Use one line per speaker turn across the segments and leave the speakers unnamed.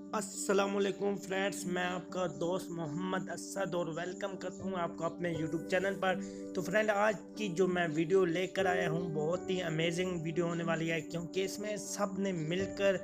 अस्सलामुअलैकुम फ्रेंड्स, मैं आपका दोस्त मोहम्मद असद और वेलकम करता हूँ आपको अपने यूट्यूब चैनल पर। तो फ्रेंड, आज की जो मैं वीडियो लेकर आया हूँ बहुत ही अमेजिंग वीडियो होने वाली है, क्योंकि इसमें सब ने मिलकर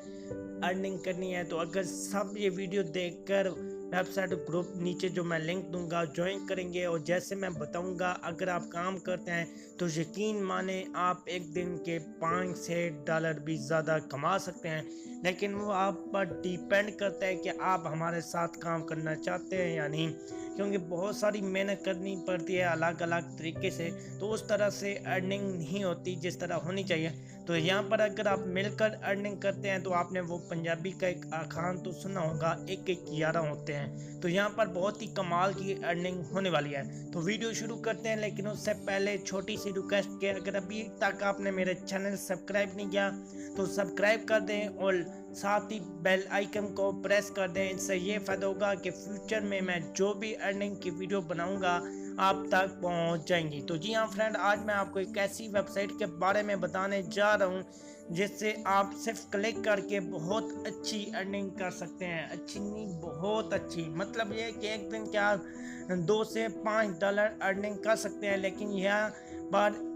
अर्निंग करनी है। तो अगर सब ये वीडियो देखकर वेबसाइट ग्रुप नीचे जो मैं लिंक दूंगा ज्वाइन करेंगे, और जैसे मैं बताऊंगा अगर आप काम करते हैं तो यकीन माने आप एक दिन के $5 से भी ज़्यादा कमा सकते हैं। लेकिन वो आप पर डिपेंड करता है कि आप हमारे साथ काम करना चाहते हैं या नहीं, क्योंकि बहुत सारी मेहनत करनी पड़ती है अलग अलग तरीके से। तो उस तरह से अर्निंग नहीं होती जिस तरह होनी चाहिए। तो यहाँ पर अगर आप मिलकर अर्निंग करते हैं तो आपने वो पंजाबी का एक अखान तो सुना होगा, एक एक 11 होते हैं। तो यहाँ पर बहुत ही कमाल की अर्निंग होने वाली है। तो वीडियो शुरू करते हैं, लेकिन उससे पहले छोटी सी रिक्वेस्ट के, अगर अभी तक आपने मेरे चैनल सब्सक्राइब नहीं किया तो सब्सक्राइब कर दें और साथ ही बेल आइकन को प्रेस कर दें। इससे ये फ़ायदा होगा कि फ्यूचर में मैं जो भी अर्निंग की वीडियो बनाऊंगा आप तक पहुंच जाएंगी। तो जी हाँ फ्रेंड, आज मैं आपको एक ऐसी वेबसाइट के बारे में बताने जा रहा हूं जिससे आप सिर्फ क्लिक करके बहुत अच्छी अर्निंग कर सकते हैं। अच्छी नहीं, बहुत अच्छी। मतलब ये कि एक दिन क्या $2 से $5 अर्निंग कर सकते हैं। लेकिन यहाँ पर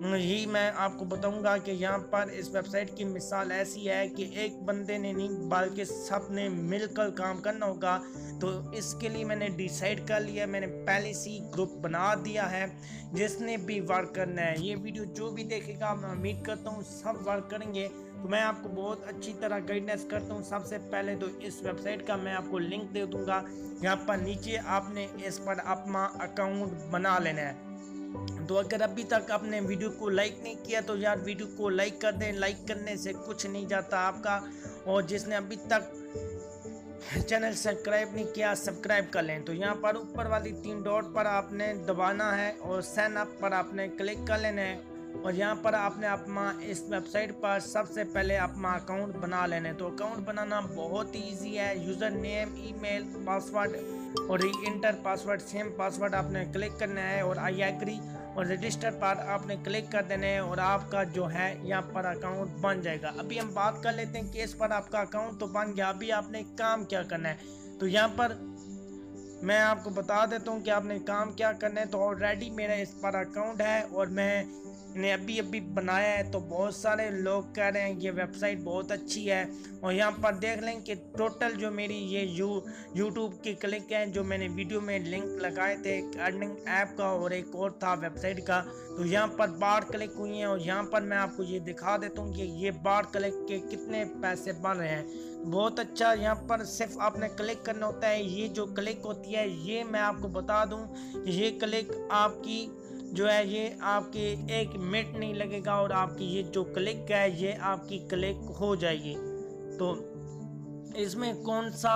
ही मैं आपको बताऊंगा कि यहाँ पर इस वेबसाइट की मिसाल ऐसी है कि एक बंदे ने नहीं बल्कि सब ने मिलकर काम करना होगा। तो इसके लिए मैंने डिसाइड कर लिया, मैंने पहले से ही ग्रुप बना दिया है जिसने भी वर्क करना है। ये वीडियो जो भी देखेगा मैं उम्मीद करता हूँ सब वर्क करेंगे। तो मैं आपको बहुत अच्छी तरह गाइडेंस करता हूँ। सबसे पहले तो इस वेबसाइट का मैं आपको लिंक दे दूंगा, यहाँ पर नीचे आपने इस पर अपना अकाउंट बना लेना है। तो अगर अभी तक आपने वीडियो को लाइक नहीं किया तो यार वीडियो को लाइक कर दें, लाइक करने से कुछ नहीं जाता आपका। और जिसने अभी तक चैनल सब्सक्राइब नहीं किया सब्सक्राइब कर लें। तो यहाँ पर ऊपर वाली 3 डॉट पर आपने दबाना है और साइन अप पर आपने क्लिक कर लेना है। और यहाँ पर आपने अपना इस वेबसाइट पर सबसे पहले अपना अकाउंट बना लेना है। तो अकाउंट बनाना बहुत ही ईजी है। यूज़र नेम, ईमेल, पासवर्ड और री इंटर पासवर्ड, सेम पासवर्ड आपने क्लिक करना है और आई एग्री और रजिस्टर पर आपने क्लिक कर देना है और आपका जो है यहाँ पर अकाउंट बन जाएगा। अभी हम बात कर लेते हैं कि इस पर आपका अकाउंट तो बन गया, अभी आपने काम क्या करना है। तो यहाँ पर मैं आपको बता देता हूँ कि आपने काम क्या करना है। तो ऑलरेडी मेरा इस पर अकाउंट है और मैंने अभी अभी बनाया है। तो बहुत सारे लोग कह रहे हैं कि ये वेबसाइट बहुत अच्छी है। और यहाँ पर देख लें कि टोटल जो मेरी ये यूट्यूब की क्लिक है, जो मैंने वीडियो में लिंक लगाए थे एक अर्निंग ऐप का और एक और था वेबसाइट का, तो यहाँ पर 12 क्लिक हुई हैं। और यहाँ पर मैं आपको ये दिखा देता हूँ कि ये 12 क्लिक के कितने पैसे बन रहे हैं। बहुत अच्छा। यहाँ पर सिर्फ आपने क्लिक करना होता है। ये जो क्लिक होती है, ये मैं आपको बता दूं कि ये क्लिक आपकी जो है ये आपकी 1 मिनट नहीं लगेगा और आपकी ये जो क्लिक है ये आपकी क्लिक हो जाएगी। तो इसमें कौन सा,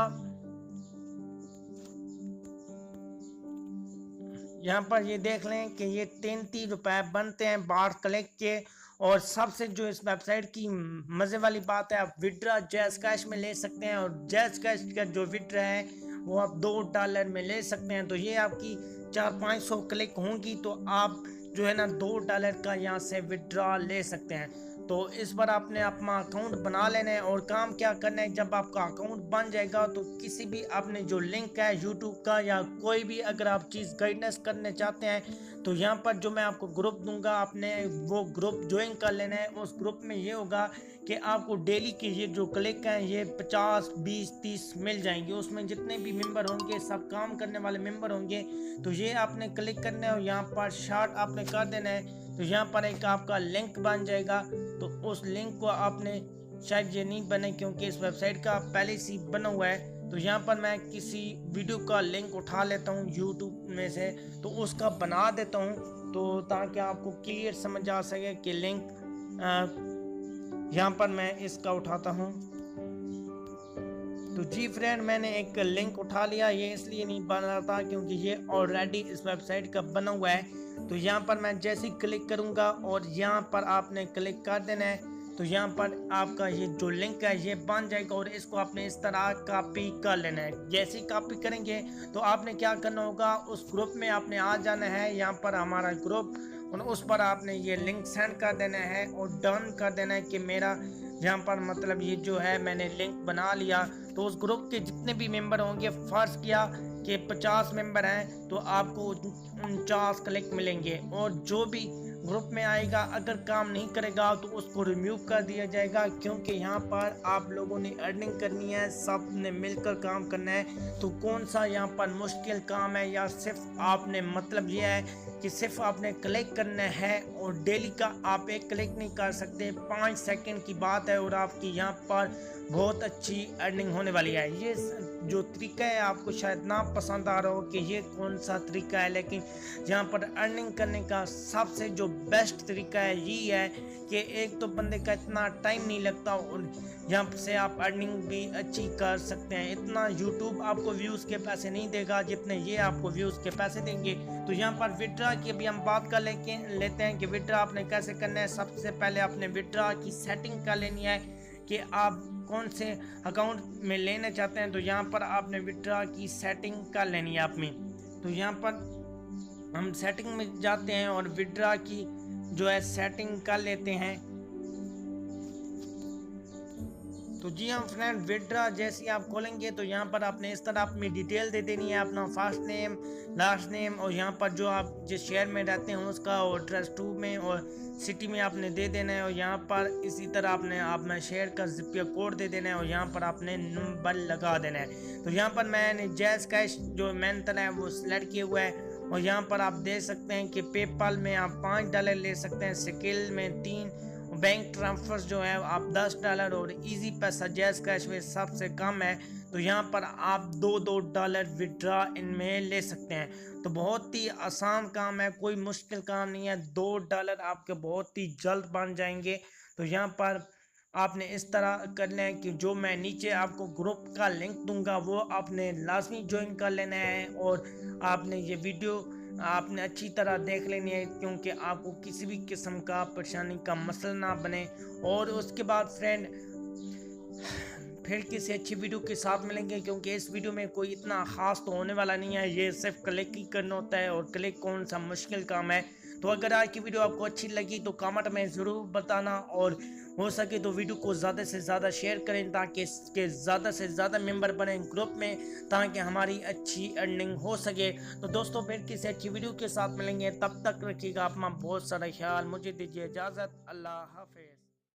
यहाँ पर ये देख लें कि ये 33 रुपए बनते हैं 12 क्लिक के। और सबसे जो इस वेबसाइट की मज़े वाली बात है, आप विड्रा जैज़ कैश में ले सकते हैं। और जैज़ कैश का जो विड्रा है वो आप $2 में ले सकते हैं। तो ये आपकी 400-500 क्लिक होंगी तो आप जो है ना $2 का यहाँ से विड्रा ले सकते हैं। तो इस पर आपने अपना अकाउंट बना लेना है और काम क्या करना है, जब आपका अकाउंट बन जाएगा तो किसी भी आपने जो लिंक है यूट्यूब का या कोई भी अगर आप चीज़ गाइडेंस करने चाहते हैं तो यहाँ पर जो मैं आपको ग्रुप दूंगा आपने वो ग्रुप ज्वाइन कर लेना है। उस ग्रुप में ये होगा कि आपको डेली के ये जो क्लिक हैं ये 50, 20, 30 मिल जाएंगे। उसमें जितने भी मेंबर होंगे सब काम करने वाले मेंबर होंगे। तो ये आपने क्लिक करना है और यहाँ पर शार्ट आपने कर देना है। तो यहाँ पर एक आपका लिंक बन जाएगा। तो उस लिंक को आपने, शायद ये नहीं बने क्योंकि इस वेबसाइट का पहले से बना हुआ है। तो यहाँ पर मैं किसी वीडियो का लिंक उठा लेता हूँ यूट्यूब में से, तो उसका बना देता हूँ तो ताकि आपको क्लियर समझ आ सके कि लिंक यहाँ पर मैं इसका उठाता हूँ। तो जी फ्रेंड, मैंने एक लिंक उठा लिया। ये इसलिए नहीं बन रहा था क्योंकि ये ऑलरेडी इस वेबसाइट का बना हुआ है। तो यहाँ पर मैं जैसे ही क्लिक करूँगा और यहाँ पर आपने क्लिक कर देना है तो यहाँ पर आपका ये जो लिंक है ये बन जाएगा और इसको आपने इस तरह कॉपी कर लेना है। जैसे ही कॉपी करेंगे तो आपने क्या करना होगा, उस ग्रुप में आपने आ जाना है। यहाँ पर हमारा ग्रुप, और उस पर आपने ये लिंक सेंड कर देना है और डन कर देना है कि मेरा यहाँ पर मतलब ये जो है मैंने लिंक बना लिया, तो उस ग्रुप के जितने भी मेंबर होंगे, फर्ज किया कि 50 मेंबर हैं तो आपको 49 क्लिक मिलेंगे, और जो भी ग्रुप में आएगा अगर काम नहीं करेगा तो उसको रिमूव कर दिया जाएगा, क्योंकि यहाँ पर आप लोगों ने अर्निंग करनी है, सब ने मिलकर काम करना है। तो कौन सा यहाँ पर मुश्किल काम है, या सिर्फ आपने मतलब ये है कि सिर्फ आपने क्लिक करना है, और डेली का आप एक क्लिक नहीं कर सकते, 5 सेकंड की बात है, और आपकी यहाँ पर बहुत अच्छी अर्निंग होने वाली है। ये जो तरीका है आपको शायद ना पसंद आ रहा हो कि ये कौन सा तरीका है, लेकिन यहाँ पर अर्निंग करने का सबसे जो बेस्ट तरीका है यही है कि एक तो बंदे का इतना टाइम नहीं लगता, और यहाँ से आप अर्निंग भी अच्छी कर सकते हैं। इतना यूट्यूब आपको व्यूज़ के पैसे नहीं देगा जितने ये आपको व्यूज़ के पैसे देंगे। तो यहाँ पर विड्रा की अभी हम बात कर लेते हैं कि विड्रा आपने कैसे करना है। सबसे पहले आपने विड्रा की सेटिंग कर लेनी है कि आप कौन से अकाउंट में लेना चाहते हैं। तो यहाँ पर आपने विड्रा की सेटिंग कर लेनी है अपनी। तो यहाँ पर हम सेटिंग में जाते हैं और विड्रा की जो है सेटिंग कर लेते हैं। तो जी हाँ फ्रेंड, विड्रा जैसे ही आप खोलेंगे तो यहाँ पर आपने इस तरह अपनी डिटेल दे देनी है, अपना फर्स्ट नेम, लास्ट नेम, और यहाँ पर जो आप जिस शहर में रहते हैं उसका, और एड्रेस 2 में और सिटी में आपने दे देना है। और यहाँ पर इसी तरह आपने अपना शहर का जिपिया कोड दे देना है, और यहाँ पर आपने नंबर लगा देना है। तो यहाँ पर मैंने जैज़ कैश जो मेथड है वो सिलेक्ट किया हुआ है, और यहाँ पर आप देख सकते हैं कि पेपाल में आप $5 ले सकते हैं, स्किल में 3, बैंक ट्रांसफर जो है आप $10, और इजी पैसा जैज़ कैश में सबसे कम है, तो यहाँ पर आप $2 विड्रा इनमें ले सकते हैं। तो बहुत ही आसान काम है, कोई मुश्किल काम नहीं है, $2 आपके बहुत ही जल्द बन जाएंगे। तो यहाँ पर आपने इस तरह करना है कि जो मैं नीचे आपको ग्रुप का लिंक दूंगा वो आपने लाजमी ज्वाइन कर लेना है, और आपने ये वीडियो आपने अच्छी तरह देख लेनी है, क्योंकि आपको किसी भी किस्म का परेशानी का मसला ना बने। और उसके बाद फ्रेंड फिर किसी अच्छी वीडियो के साथ मिलेंगे, क्योंकि इस वीडियो में कोई इतना ख़ास तो होने वाला नहीं है, ये सिर्फ क्लिक ही करना होता है, और क्लिक कौन सा मुश्किल काम है। तो अगर आज की वीडियो आपको अच्छी लगी तो कमेंट में ज़रूर बताना, और हो सके तो वीडियो को ज़्यादा से ज़्यादा शेयर करें ताकि इसके ज़्यादा से ज़्यादा मेंबर बने ग्रुप में, ताकि हमारी अच्छी अर्निंग हो सके। तो दोस्तों फिर किसी अच्छी वीडियो के साथ मिलेंगे, तब तक रखिएगा अपना बहुत सारा ख्याल। मुझे दीजिए इजाज़त, अल्लाह हाफिज़।